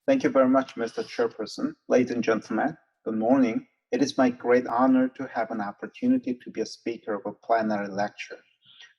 Thank you very much, Mr. Chairperson. Ladies and gentlemen, good morning. It is my great honor to have an opportunity to be a speaker of a plenary lecture.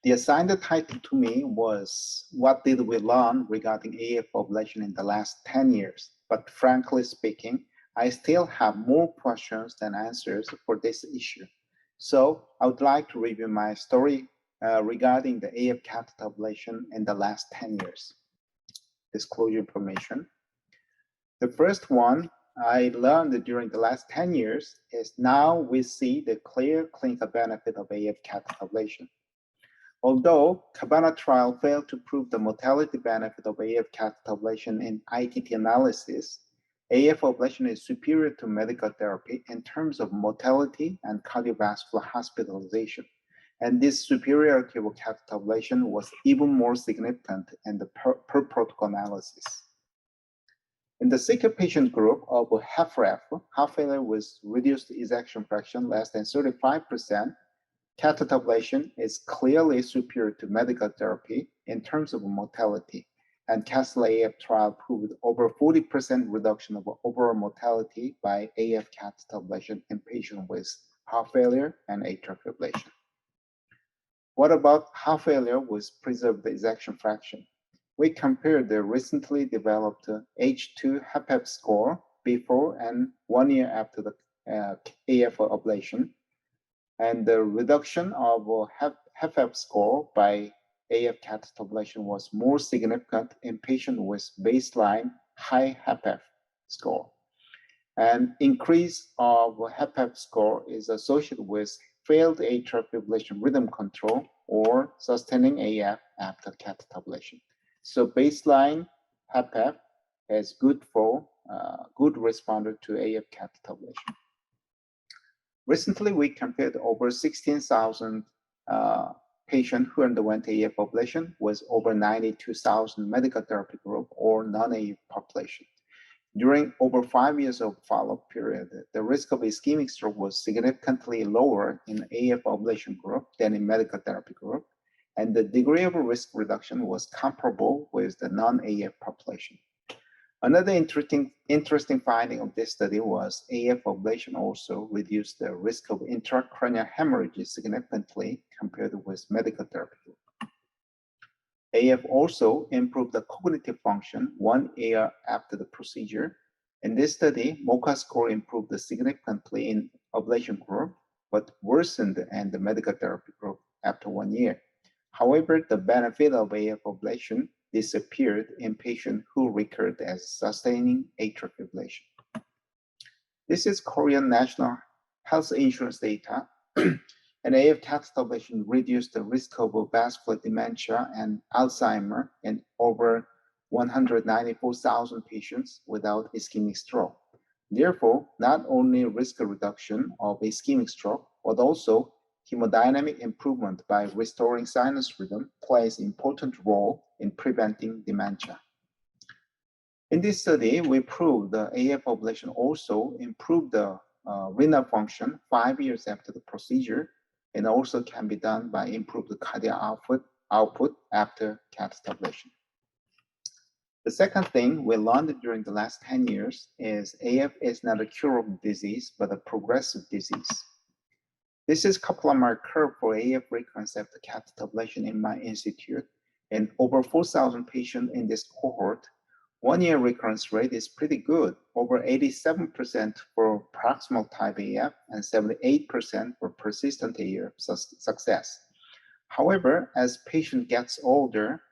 The assigned title to me was, What Did We Learn Regarding AF Ablation in the Last 10 Years? But frankly speaking, I still have more questions than answers for this issue. So I would like to review my story regarding the AF catheter ablation in the last 10 years. Disclosure information. The first one I learned during the last 10 years is now we see the clear clinical benefit of AF catheter ablation. Although CONUT trial failed to prove the mortality benefit of AF catheter ablation in ITT analysis, AF ablation is superior to medical therapy in terms of mortality and cardiovascular hospitalization. And this superiority of catheter ablation was even more significant in the per protocol analysis. In the sicker patient group of HFrEF, heart failure with reduced ejection fraction less than 35%, catheter ablation is clearly superior to medical therapy in terms of mortality. And CASTLE AF trial proved over 40% reduction of overall mortality by AF catheter ablation in patients with heart failure and atrial fibrillation. What about heart failure with preserved ejection fraction? We compared the recently developed H2 HFpEF score before and 1 year after the AF ablation. And the reduction of HFpEF score by AF catheter ablation was more significant in patients with baseline high HFpEF score. And increase of HFpEF score is associated with failed atrial fibrillation rhythm control or sustaining AF after catheter ablation. So baseline HFpEF is good for good responder to AF catheter ablation. Recently, we compared over 16,000 patients who underwent AF ablation with over 92,000 medical therapy group or non-AF population. During over 5 years of follow-up period, the risk of ischemic stroke was significantly lower in AF ablation group than in medical therapy group, and the degree of risk reduction was comparable with the non-AF population. Another interesting finding of this study was AF ablation also reduced the risk of intracranial hemorrhage significantly compared with medical therapy group. AF also improved the cognitive function 1 year after the procedure. In this study, MOCA score improved significantly in ablation group, but worsened in the medical therapy group after 1 year. However, the benefit of AF ablation disappeared in patients who recurred as sustaining atrial fibrillation. This is Korean National Health Insurance data, and AF catheter ablation reduced the risk of vascular dementia and Alzheimer in over 194,000 patients without ischemic stroke. Therefore, not only risk reduction of ischemic stroke, but also hemodynamic improvement by restoring sinus rhythm plays an important role in preventing dementia. In this study, we proved the AF ablation also improved the renal function 5 years after the procedure, and also can be done by improved cardiac output after catheter ablation. The second thing we learned during the last 10 years is AF is not a curable disease, but a progressive disease. This is Kaplan-Meier curve for AF recurrence after catheter ablation in my institute. And over 4,000 patients in this cohort, 1 year recurrence rate is pretty good, over 87% for proximal type AF and 78% for persistent AF success. However, as patient gets older,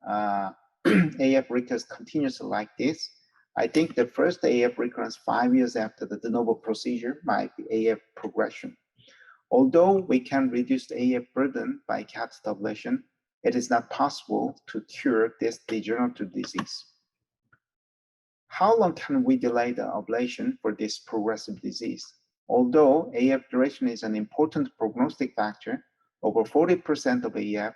AF recurrence continues like this. I think the first AF recurrence 5 years after the de novo procedure might be AF progression. Although we can reduce the AF burden by catheter ablation, it is not possible to cure this degenerative disease. How long can we delay the ablation for this progressive disease? Although AF duration is an important prognostic factor, over 40% of AF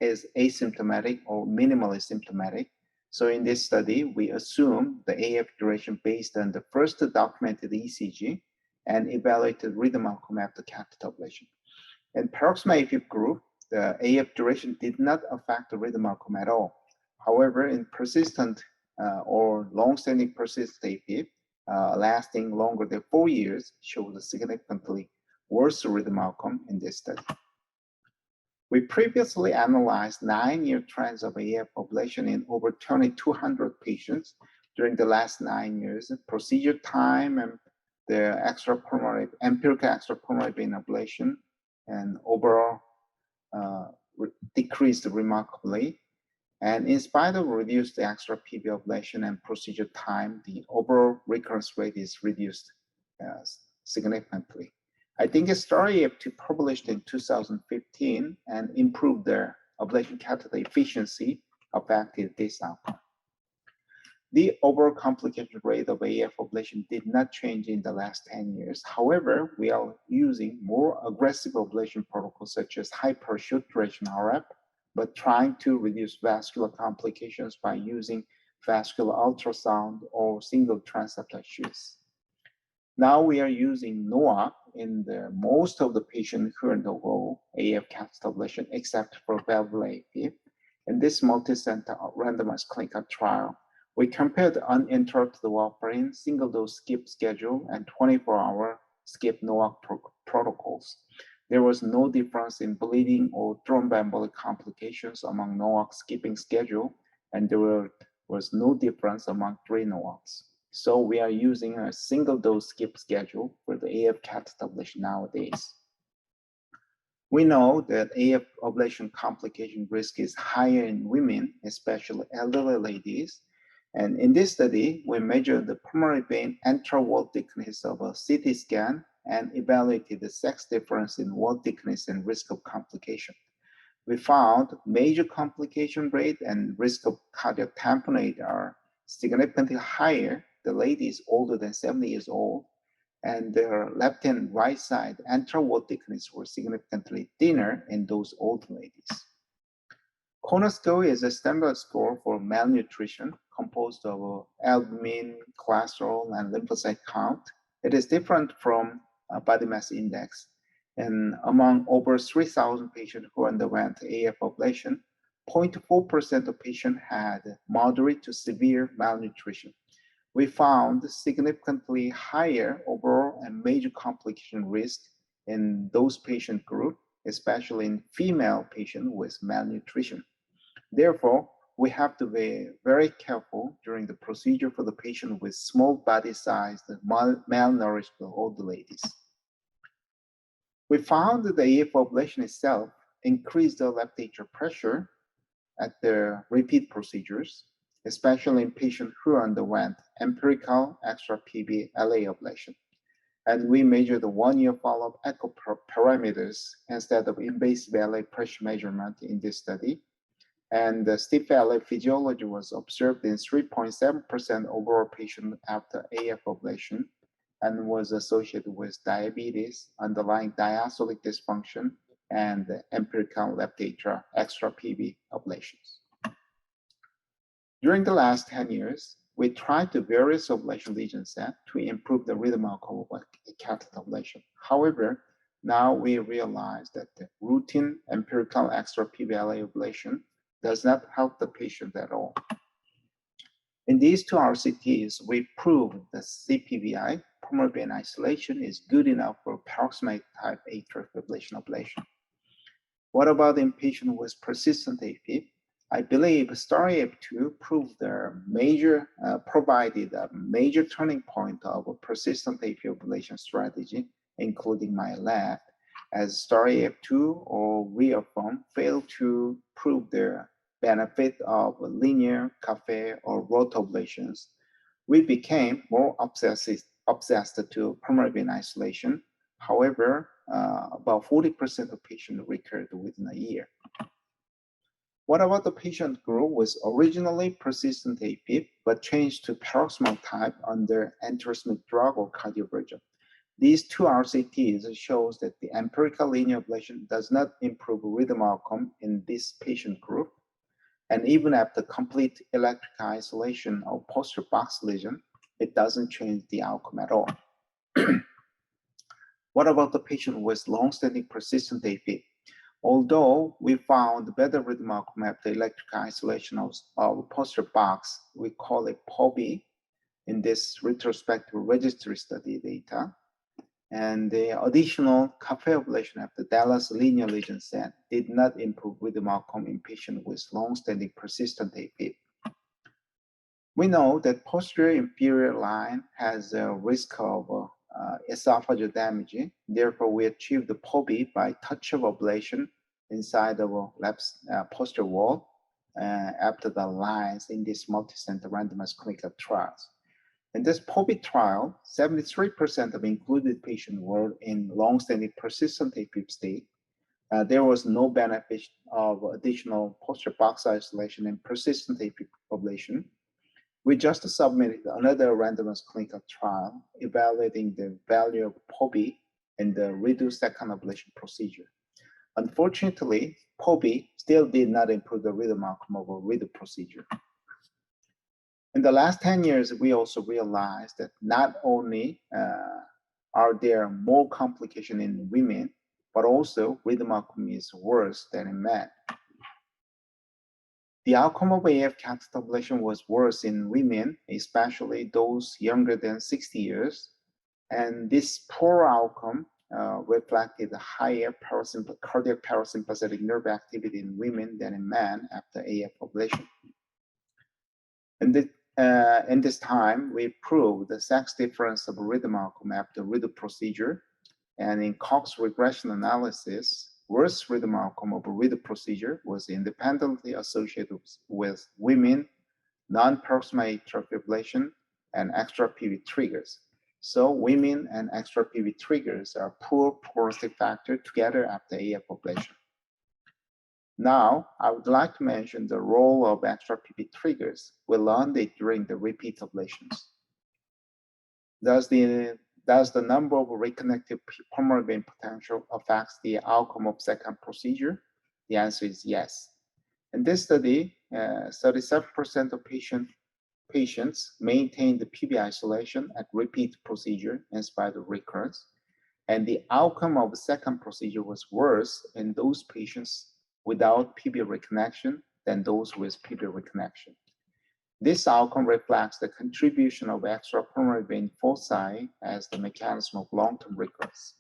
is asymptomatic or minimally symptomatic. So in this study, we assume the AF duration based on the first documented ECG and evaluated rhythm outcome after catheter ablation. In proximal AF group, the AF duration did not affect the rhythm outcome at all. However, in persistent or long-standing persistent AFib lasting longer than 4 years showed a significantly worse rhythm outcome in this study. We previously analyzed 9-year trends of AF ablation in over 2,200 patients. During the last 9 years, procedure time and the empirical extrapulmonary vein ablation and overall decreased remarkably. And in spite of reduced extra PV ablation and procedure time, the overall recurrence rate is reduced significantly. I think a study published in 2015 and improved their ablation catheter efficiency affected this outcome. The overall complication rate of AF ablation did not change in the last 10 years. However, we are using more aggressive ablation protocols such as hyper short duration RF, but trying to reduce vascular complications by using vascular ultrasound or single transeptal sheaths. Now we are using NOAC in most of the patients who undergo AF catheter ablation except for valvular AFib. In this multi-center randomized clinical trial, we compared uninterrupted warfarin, single-dose skip schedule, and 24-hour skip NOAC protocols. There was no difference in bleeding or thromboembolic complications among NOAC skipping schedule, and there was no difference among 3 NOACs. So we are using a single-dose skip schedule for the AF catheter ablation nowadays. We know that AF ablation complication risk is higher in women, especially elderly ladies. And in this study, we measured the pulmonary vein antral wall thickness of a CT scan and evaluated the sex difference in wall thickness and risk of complication. We found major complication rate and risk of cardiac tamponade are significantly higher the ladies older than 70 years old, and their left and right side antral wall thickness were significantly thinner in those old ladies. CONUT score is a standard score for malnutrition composed of albumin, cholesterol, and lymphocyte count. It is different from body mass index. And among over 3,000 patients who underwent AF ablation, 0.4% of patients had moderate to severe malnutrition. We found significantly higher overall and major complication risk in those patient group, especially in female patients with malnutrition. Therefore, we have to be very careful during the procedure for the patient with small body size, malnourished old ladies. We found that the AF ablation itself increased the left atrial pressure at the repeat procedures, especially in patients who underwent empirical extra PV LA ablation. And we measured the 1-year follow-up echo parameters instead of invasive LA pressure measurement in this study. And the stiff LA physiology was observed in 3.7% overall patients after AF ablation and was associated with diabetes, underlying diastolic dysfunction, and empirical left atrial extra PV ablations. During the last 10 years, we tried the various ablation lesion set to improve the rhythm outcome of catheter ablation. However, now we realize that the routine empirical extra PVLA ablation does not help the patient at all. In these 2 RCTs, we proved that CPVI, pulmonary vein isolation, is good enough for paroxysmal type atrial fibrillation ablation. What about in patients with persistent AFib? I believe study AF2 provided a major turning point of a persistent AFib ablation strategy, including my lab, as study AF2 or REAFFIRM failed to prove their benefit of linear, cafe, or roto ablations. We became more obsessed to pulmonary vein isolation. However, about 40% of patients recurred within a year. What about the patient group with originally persistent AFib but changed to paroxysmal type under antiarrhythmic drug or cardioversion? These 2 RCTs shows that the empirical linear ablation does not improve rhythm outcome in this patient group. And even after complete electric isolation of posterior box lesion, it doesn't change the outcome at all. What about the patient with long-standing persistent AFib? Although we found better rhythm outcome after electrical isolation of posterior box, we call it POBI, in this retrospective registry study data. And the additional cafe ablation after Dallas linear lesion set did not improve rhythm outcome in patients with long-standing persistent AFib. We know that posterior inferior line has a risk of esophageal damage. Therefore, we achieved the POBI by touch of ablation inside the left posterior wall after the lines in this multicenter randomized clinical trials. In this POBI trial, 73% of included patients were in long-standing persistent AFib state. There was no benefit of additional posterior box isolation in persistent AFib ablation. We just submitted another randomized clinical trial evaluating the value of POBI in the reduced second ablation procedure. Unfortunately, POBI still did not improve the rhythm outcome of a redo procedure. In the last 10 years, we also realized that not only are there more complications in women, but also rhythm outcome is worse than in men. The outcome of AF catheter ablation was worse in women, especially those younger than 60 years. And this poor outcome reflected higher cardiac parasympathetic nerve activity in women than in men after AF ablation. In this time, we proved the sex difference of rhythm outcome after redo procedure. And in Cox regression analysis, worse rhythm outcome of a redo procedure was independently associated with women, non-proximal atrial fibrillation, and extra PV triggers. So women and extra PV triggers are poor prognostic factor together after AF ablation. Now, I would like to mention the role of extra PV triggers. We learned it during the repeat ablations. Does the number of reconnected pulmonary vein potential affects the outcome of second procedure? The answer is yes. In this study, 37% of patients maintained the PV isolation at repeat procedure in spite of recurrence, and the outcome of the second procedure was worse in those patients without PV reconnection than those with PV reconnection. This outcome reflects the contribution of extrapulmonary vein foci as the mechanism of long-term recurrence.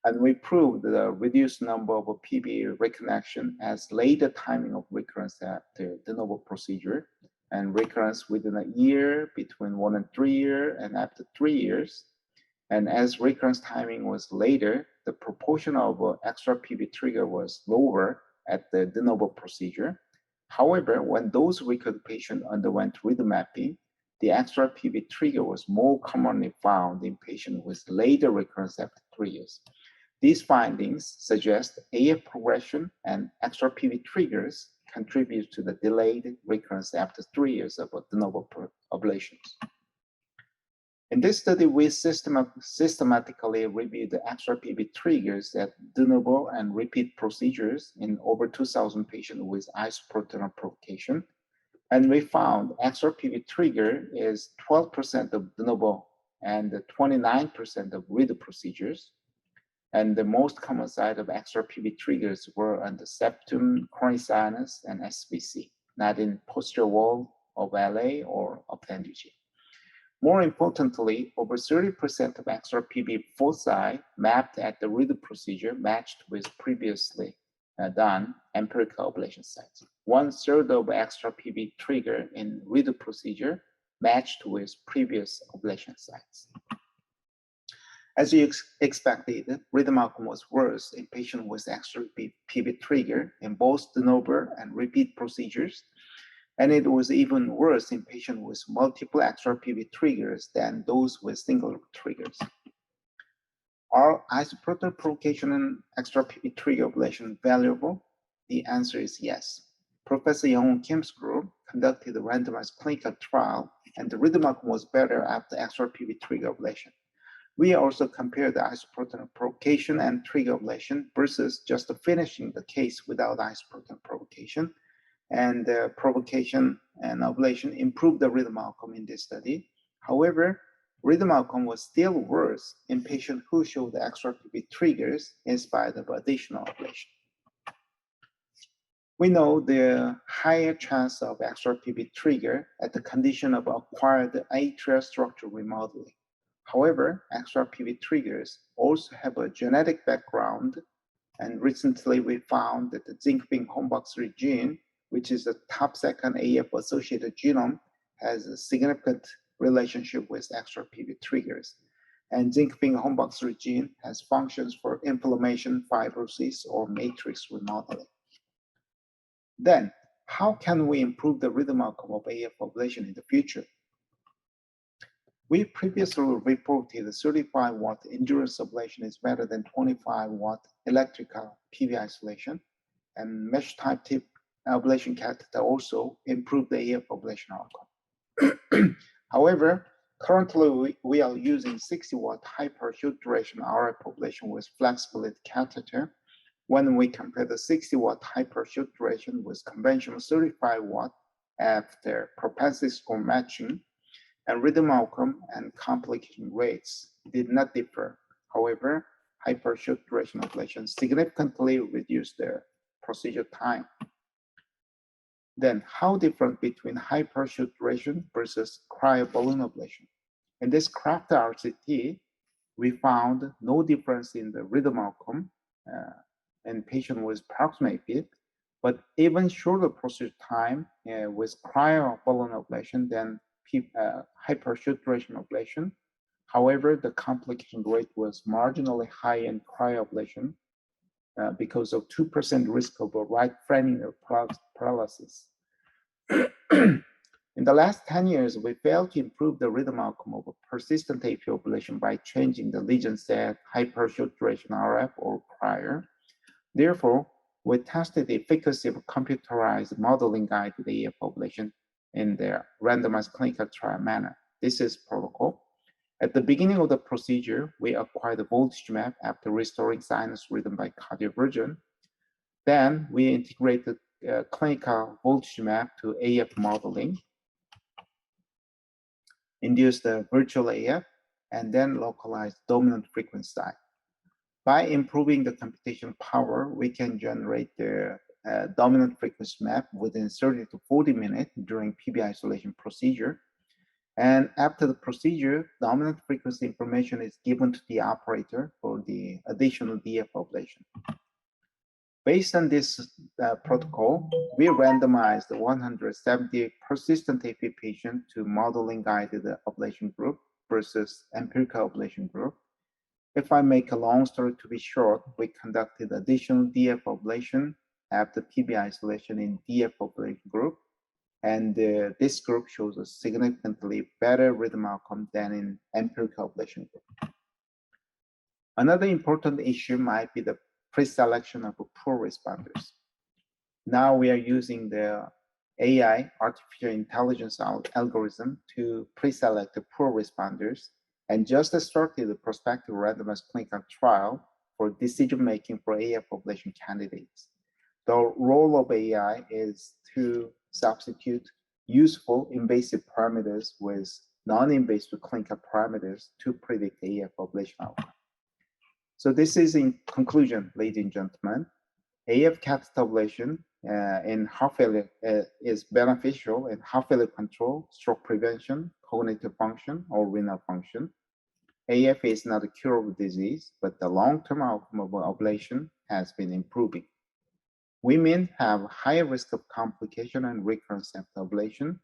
And we proved the reduced number of PV reconnection as later timing of recurrence after de novo procedure, and recurrence within a year, between 1 and 3 years, and after 3 years. And as recurrence timing was later, the proportion of extra PV trigger was lower at the de novo procedure. However, when those recurrent patients underwent rhythm mapping, the extra PV trigger was more commonly found in patients with later recurrence after 3 years. These findings suggest AF progression and extra PV triggers contribute to the delayed recurrence after 3 years of de novo ablations. In this study, we systematically reviewed the extra PV triggers at de novo and repeat procedures in over 2,000 patients with isoprotein provocation. And we found extra PV trigger is 12% of de novo and 29% of redo procedures. And the most common site of extra PV triggers were on the septum, coronary sinus, and SVC, not in posterior wall of LA or appendage. More importantly, over 30% of extra PV foci mapped at the redo procedure matched with previously done empirical ablation sites. 1/3 of extra PV trigger in redo procedure matched with previous ablation sites. As you expected, rhythm outcome was worse in patients with extra PV trigger in both de novo and repeat procedures. And it was even worse in patients with multiple extra PV triggers than those with single triggers. Are isoprotein provocation and extra PV trigger ablation valuable? The answer is yes. Professor Young Kim's group conducted a randomized clinical trial, and the rhythm outcome was better after extra PV trigger ablation. We also compared the isoprotein provocation and trigger ablation versus just finishing the case without isoprotein provocation. And provocation and ablation improved the rhythm outcome in this study. However, rhythm outcome was still worse in patients who showed extra PV triggers in spite of additional ablation. We know the higher chance of extra PV trigger at the condition of acquired atrial structure remodeling. However, extra PV triggers also have a genetic background, and recently we found that the zinc-ping-homebox gene, which is the top second AF-associated genome, has a significant relationship with extra PV triggers. And zinc-ping-homebox gene has functions for inflammation, fibrosis, or matrix remodeling. Then, how can we improve the rhythm outcome of AF ablation in the future? We previously reported the 35-watt endurance ablation is better than 25-watt electrical PV isolation, and mesh-type tip ablation catheter also improved the AF ablation outcome. However, currently we are using 60-watt hyper short duration RF ablation with flexibility catheter. When we compare the 60-watt hyper short duration with conventional 35-watt after propensity score matching, and rhythm outcome and complication rates did not differ. However, hyper short duration ablation significantly reduced their procedure time. Then, how different between hyper short duration versus cryoballoon ablation? In this CRAFT RCT, we found no difference in the rhythm outcome in patient with proximate PIP, but even shorter procedure time with cryoballoon ablation than hyper short duration ablation. However, the complication rate was marginally high in cryoablation because of 2% risk of a right framing paralysis. In the last 10 years, we failed to improve the rhythm outcome of a persistent AF ablation by changing the lesion set, hyper short duration RF, or cryo. Therefore, we tested the efficacy of computerized modeling guided AF ablation in their randomized clinical trial manner. This is protocol. At the beginning of the procedure, we acquired the voltage map after restoring sinus rhythm by cardioversion. Then we integrated clinical voltage map to AF modeling, induced the virtual AF, and then localized dominant frequency site. By improving the computation power, we can generate the dominant frequency map within 30 to 40 minutes during PV isolation procedure. And after the procedure, dominant frequency information is given to the operator for the additional DF ablation. Based on this protocol, we randomized 170 persistent AF patients to modeling guided ablation group versus empirical ablation group. If I make a long story to be short, we conducted additional DF ablation after PV isolation in DF ablation group, and this group shows a significantly better rhythm outcome than in empirical ablation group. Another important issue might be the pre-selection of poor responders. Now we are using the AI, artificial intelligence algorithm, to pre-select the poor responders, and just started the prospective randomized clinical trial for decision-making for AF ablation candidates. The role of AI is to substitute useful invasive parameters with non-invasive clinical parameters to predict AF ablation outcome. So this is in conclusion, ladies and gentlemen. AF catheter ablation in heart failure is beneficial in heart failure control, stroke prevention, cognitive function, or renal function. AF is not a curable disease, but the long-term outcome of ablation has been improving. Women have higher risk of complication and recurrence after ablation.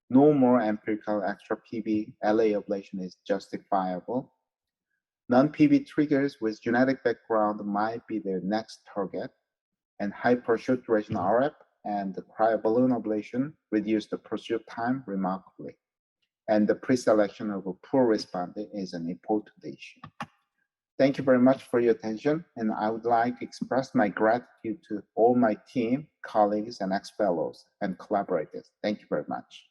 No more empirical extra PV LA ablation is justifiable. Non-PV triggers with genetic background might be their next target, and hyper short duration RF and the cryoballoon ablation reduce the procedure time remarkably. And the pre-selection of a poor responder is an important issue. Thank you very much for your attention, and I would like to express my gratitude to all my team, colleagues, and ex-fellows and collaborators. Thank you very much.